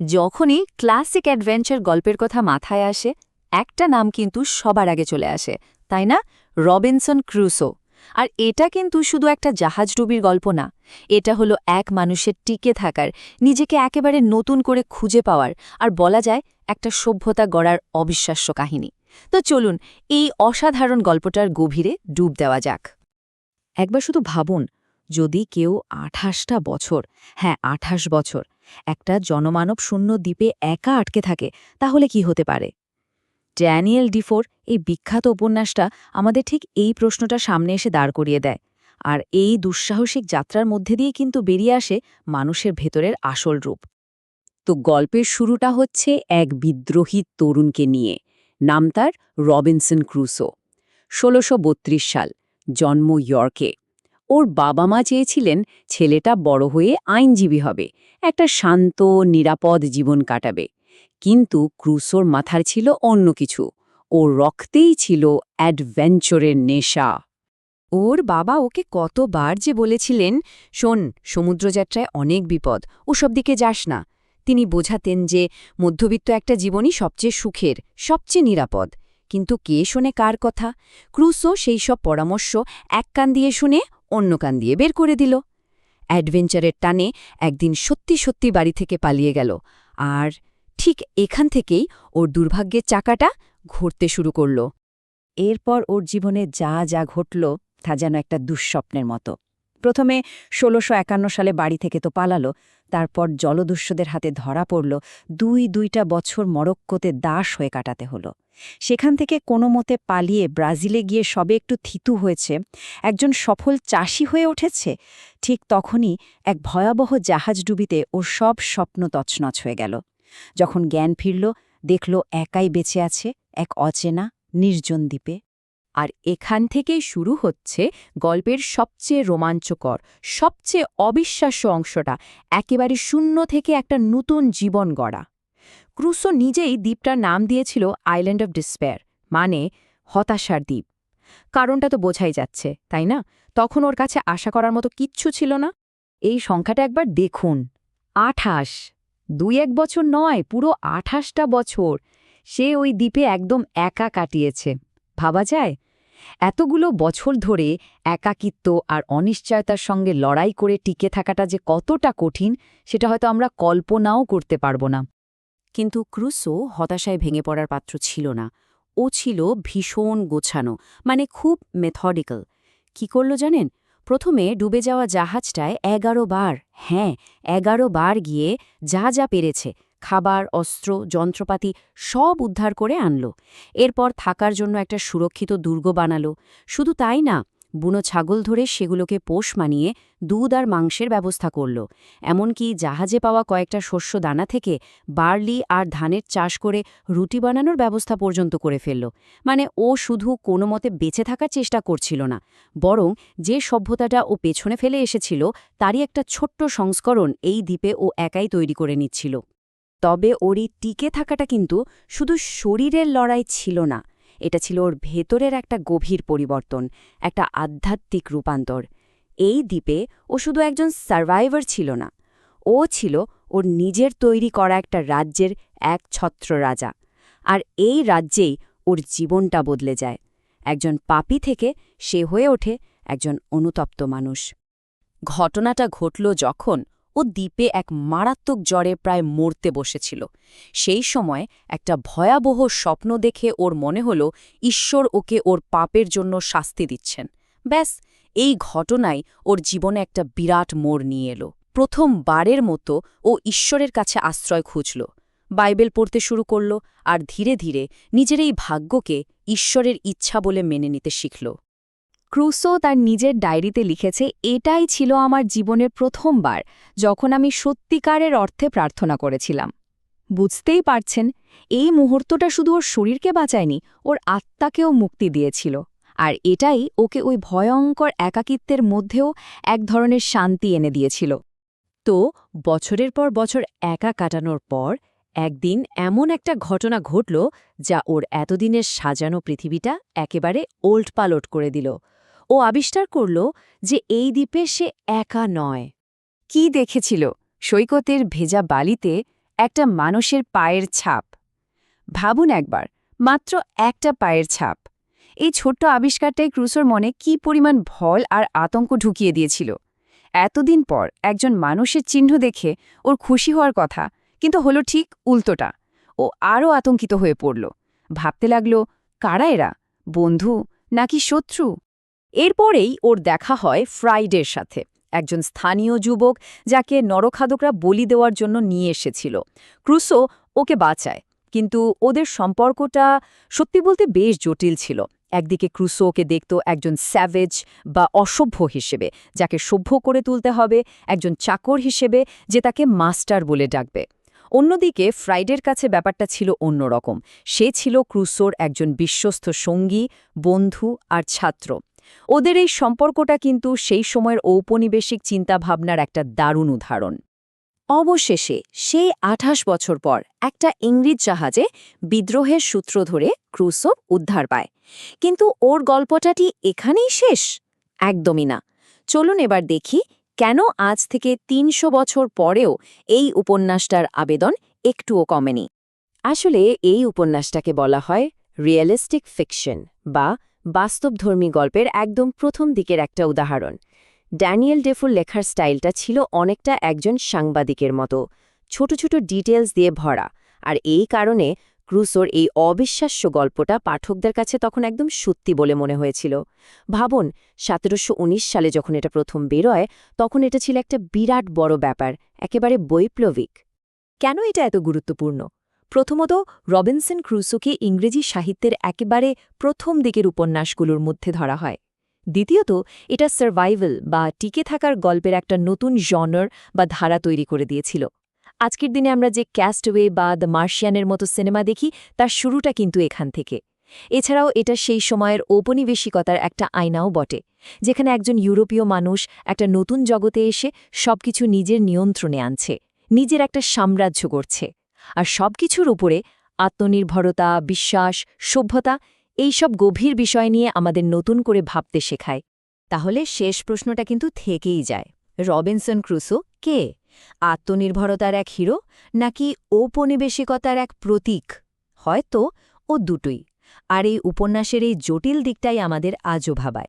যখনই classic adventure গল্পের কথা মাথায় আসে একটা নাম কিন্তু সবার আগে চলে আসে, তাই না? Robinson Crusoe. আর এটা কিন্তু শুধু একটা জাহাজডুবির গল্প না, এটা হলো এক মানুষের টিকে থাকার, নিজেকে একেবারে নতুন করে খুঁজে পাওয়ার আর বলা যায় একটা সভ্যতা গড়ার অবিশ্বাস্য কাহিনী। তো চলুন এই অসাধারণ গল্পটার গভীরে ডুব দেওয়া যাক। একবার শুধু ভাবুন, যদি কেউ ২৮টা বছর, হ্যাঁ ২৮ বছর, একটা জনমানব শূন্য দ্বীপে একা আটকে থাকে, তাহলে কি হতে পারে? ড্যানিয়েল ডিফোর এই বিখ্যাত উপন্যাসটা আমাদের ঠিক এই প্রশ্নটা সামনে এসে দাঁড় করিয়ে দেয়। আর এই দুঃসাহসিক যাত্রার মধ্যে দিয়ে কিন্তু বেরিয়ে আসে মানুষের ভেতরের আসল রূপ। তো গল্পের শুরুটা হচ্ছে এক বিদ্রোহী তরুণকে নিয়ে। নাম তার রবিনসন ক্রুসো। ১৬৩২ সাল, জন্ম ইয়র্কে। ওর বাবা মা চেয়েছিলেন ছেলেটা বড় হয়ে আইনজীবী হবে, একটা শান্ত নিরাপদ জীবন কাটাবে। কিন্তু ক্রুসোর মাথার ছিল অন্য কিছু। ওর রক্তেই ছিল অ্যাডভেঞ্চারের নেশা। ওর বাবা ওকে কতবার যে বলেছিলেন, শোন, সমুদ্রযাত্রায় অনেক বিপদ, ওসব দিকে যাস না। তিনি বোঝাতেন যে মধ্যবিত্ত একটা জীবনই সবচেয়ে সুখের, সবচেয়ে নিরাপদ। কিন্তু কে শোনে কার কথা? ক্রুসো সেই সব পরামর্শ এক কান দিয়ে শুনে অন্য কান দিয়ে বের করে দিল। অ্যাডভেঞ্চারের টানে একদিন সত্যি সত্যি বাড়ি থেকে পালিয়ে গেল। আর ঠিক এখান থেকেই ওর দুর্ভাগ্যের চাকাটা ঘুরতে শুরু করল। এরপর ওর জীবনে যা যা ঘটল তা যেন একটা দুঃস্বপ্নের মতো। প্রথমে ১৬৫১ সালে বাড়ি থেকে তো পালালো, তারপর জলদস্যুদের হাতে ধরা পড়ল, দুইটা বছর মরক্কোতে দাস হয়ে কাটাতে হলো। সেখান থেকে কোনো মতে পালিয়ে ব্রাজিলে গিয়ে সবে একটু থিতু হয়েছে, একজন সফল চাষি হয়ে উঠেছে। ঠিক তখনই এক ভয়াবহ জাহাজডুবিতে ওর সব স্বপ্ন তছনছ হয়ে গেল। যখন জ্ঞান ফিরল, দেখল একাই বেঁচে আছে এক অচেনা নির্জন দ্বীপে। আর এখান থেকেই শুরু হচ্ছে গল্পের সবচেয়ে রোমাঞ্চকর, সবচেয়ে অবিশ্বাস্য অংশটা, একেবারে শূন্য থেকে একটা নতুন জীবন গড়া। ক্রুসো নিজেই দ্বীপটার নাম দিয়েছিল আইল্যান্ড অব ডিসপেয়ার, মানে হতাশার দ্বীপ। কারণটা তো বোঝাই যাচ্ছে, তাই না? তখন ওর কাছে আশা করার মতো কিচ্ছু ছিল না। এই সংখ্যাটা একবার দেখুন, ২৮। ২-১ বছর নয়, পুরো ২৮টা বছর সে ওই দ্বীপে একদম একা কাটিয়েছে। ভাবা যায়? এতগুলো বছর ধরে একাকিত্ব আর অনিশ্চয়তার সঙ্গে লড়াই করে টিকে থাকাটা যে কতটা কঠিন, সেটা হয়তো আমরা কল্পনাও করতে পারব না। কিন্তু ক্রুসো হতাশায় ভেঙে পড়ার পাত্র ছিল না। ও ছিল ভীষণ গোছানো, মানে খুব মেথডিক্যাল। কি করল জানেন? প্রথমে ডুবে যাওয়া জাহাজটায় ১১ বার, হ্যাঁ ১১ বার গিয়ে যা যা পেরেছে, খাবার, অস্ত্র, যন্ত্রপাতি সব উদ্ধার করে আনল। এরপর থাকার জন্য একটা সুরক্ষিত দুর্গ বানালো। শুধু তাই না, বুনো ছাগল ধরে সেগুলোকে পোষ মানিয়ে দুধ আর মাংসের ব্যবস্থা করল। এমনকি জাহাজে পাওয়া কয়েকটা শস্য দানা থেকে বার্লি আর ধানের চাষ করে রুটি বানানোর ব্যবস্থা পর্যন্ত করে ফেলল। মানে ও শুধু কোনো মতে বেঁচে থাকার চেষ্টা করছিল না, বরং যে সভ্যতাটা ও পেছনে ফেলে এসেছিল তারই একটা ছোট্ট সংস্করণ এই দ্বীপে ও একাই তৈরি করে নিচ্ছিল। তবে ওর এই টিকে থাকাটা কিন্তু শুধু শরীরের লড়াই ছিল না, এটা ছিল ওর ভেতরের একটা গভীর পরিবর্তন, একটা আধ্যাত্মিক রূপান্তর। এই দ্বীপে ও শুধু একজন সার্ভাইভার ছিল না, ও ছিল ওর নিজের তৈরি করা একটা রাজ্যের এক ছত্র রাজা। আর এই রাজ্যেই ওর জীবনটা বদলে যায়। একজন পাপী থেকে সে হয়ে ওঠে একজন অনুতপ্ত মানুষ। ঘটনাটা ঘটল যখন ও দ্বীপে এক মারাত্মক জ্বরে প্রায় মরতে বসেছিল। সেই সময় একটা ভয়াবহ স্বপ্ন দেখে ওর মনে হল ঈশ্বর ওকে ওর পাপের জন্য শাস্তি দিচ্ছেন। ব্যাস, এই ঘটনাই ওর জীবনে একটা বিরাট মোড় নিয়ে এলো। প্রথমবারের মতো ও ঈশ্বরের কাছে আশ্রয় খুঁজল, বাইবেল পড়তে শুরু করল, আর ধীরে ধীরে নিজের এই ভাগ্যকে ঈশ্বরের ইচ্ছা বলে মেনে নিতে শিখল। ক্রুসো তার নিজের ডায়েরিতে লিখেছে, এটাই ছিল আমার জীবনের প্রথমবার যখন আমি সত্যিকারের অর্থে প্রার্থনা করেছিলাম। বুঝতেই পারছেন, এই মুহূর্তটা শুধু ওর শরীরকে বাঁচায়নি, ওর আত্মাকেও মুক্তি দিয়েছিল। আর এটাই ওকে ওই ভয়ঙ্কর একাকিত্বের মধ্যেও এক ধরনের শান্তি এনে দিয়েছিল। তো বছরের পর বছর একা কাটানোর পর একদিন এমন একটা ঘটনা ঘটল যা ওর এতদিনের সাজানো পৃথিবীটা একেবারে ওলটপালট করে দিল। ও আবিষ্কার করল যে এই দ্বীপে সে একা নয়। কি দেখেছিল? সৈকতের ভেজা বালিতে একটা মানুষের পায়ের ছাপ। ভাবুন একবার, মাত্র একটা পায়ের ছাপ। এই ছোট্ট আবিষ্কারটাই ক্রুসোর মনে কী পরিমাণ ভয় আর আতঙ্ক ঢুকিয়ে দিয়েছিল। এতদিন পর একজন মানুষের চিহ্ন দেখে ওর খুশি হওয়ার কথা, কিন্তু হলো ঠিক উল্টোটা। ও আরও আতঙ্কিত হয়ে পড়ল। ভাবতে লাগল, কারা এরা, বন্ধু নাকি শত্রু? এরপরেই ওর দেখা হয় ফ্রাইডের সাথে, একজন স্থানীয় যুবক যাকে নরখাদকরা বলি দেওয়ার জন্য নিয়ে এসেছিল। ক্রুসো ওকে বাঁচায়, কিন্তু ওদের সম্পর্কটা সত্যি বলতে বেশ জটিল ছিল। একদিকে ক্রুসো ওকে দেখত একজন স্যাভেজ বা অসভ্য হিসেবে, যাকে সভ্য করে তুলতে হবে, একজন চাকর হিসেবে যে তাকে মাস্টার বলে ডাকবে। অন্যদিকে ফ্রাইডের কাছে ব্যাপারটা ছিল অন্যরকম। সে ছিল ক্রুসোর একজন বিশ্বস্ত সঙ্গী, বন্ধু আর ছাত্র। ওদের এই সম্পর্কটা কিন্তু সেই সময়ের ঔপনিবেশিক চিন্তাভাবনার একটা দারুণ উদাহরণ। অবশেষে সেই ২৮ বছর পর একটা ইংরেজ জাহাজে বিদ্রোহের সূত্র ধরে ক্রুসো উদ্ধার পায়। কিন্তু ওর গল্পটাটি এখানেই শেষ? একদমই না। চলুন এবার দেখি কেন আজ থেকে ৩০০ বছর পরেও এই উপন্যাসটার আবেদন একটুও কমেনি। আসলে এই উপন্যাসটাকে বলা হয় রিয়েলিস্টিক ফিকশন বা বাস্তবধর্মী গল্পের একদম প্রথম দিকের একটা উদাহরণ। ড্যানিয়েল ডেফোর লেখার স্টাইলটা ছিল অনেকটা একজন সাংবাদিকের মতো, ছোট ছোট ডিটেলস দিয়ে ভরা। আর এই কারণে ক্রুসোর এই অবিশ্বাস্য গল্পটা পাঠকদের কাছে তখন একদম সত্যি বলে মনে হয়েছিল। ভাবুন, ১৭১৯ সালে যখন এটা প্রথম বেরোয়, তখন এটা ছিল একটা বিরাট বড় ব্যাপার, একেবারে বৈপ্লবিক। কেন এটা এত গুরুত্বপূর্ণ? প্রথমত, রবিনসন ক্রুসোকে ইংরেজি সাহিত্যের একেবারে প্রথম দিকের উপন্যাসগুলোর মধ্যে ধরা হয়। দ্বিতীয়ত, এটা সার্ভাইভাল বা টিকে থাকার গল্পের একটা নতুন জনর বা ধারা তৈরি করে দিয়েছিল। আজকের দিনে আমরা যে ক্যাস্টওয়ে বা দ্য মার্শিয়ানের মতো সিনেমা দেখি, তার শুরুটা কিন্তু এখান থেকে। এছাড়াও এটা সেই সময়ের ঔপনিবেশিকতার একটা আয়নাও বটে, যেখানে একজন ইউরোপীয় মানুষ একটা নতুন জগতে এসে সবকিছু নিজের নিয়ন্ত্রণে আনছে, নিজের একটা সাম্রাজ্য গড়ছে। আর সবকিছুর উপরে আত্মনির্ভরতা, বিশ্বাস, সভ্যতা, এইসব গভীর বিষয় নিয়ে আমাদের নতুন করে ভাবতে শেখায়। তাহলে শেষ প্রশ্নটা কিন্তু থেকেই যায়, রবিনসন ক্রুসো কে? আত্মনির্ভরতার এক হিরো, নাকি ঔপনিবেশিকতার এক প্রতীক? হয়তো ও দুটোই। আর এই উপন্যাসের এই জটিল দিকটাই আমাদের আজও ভাবায়।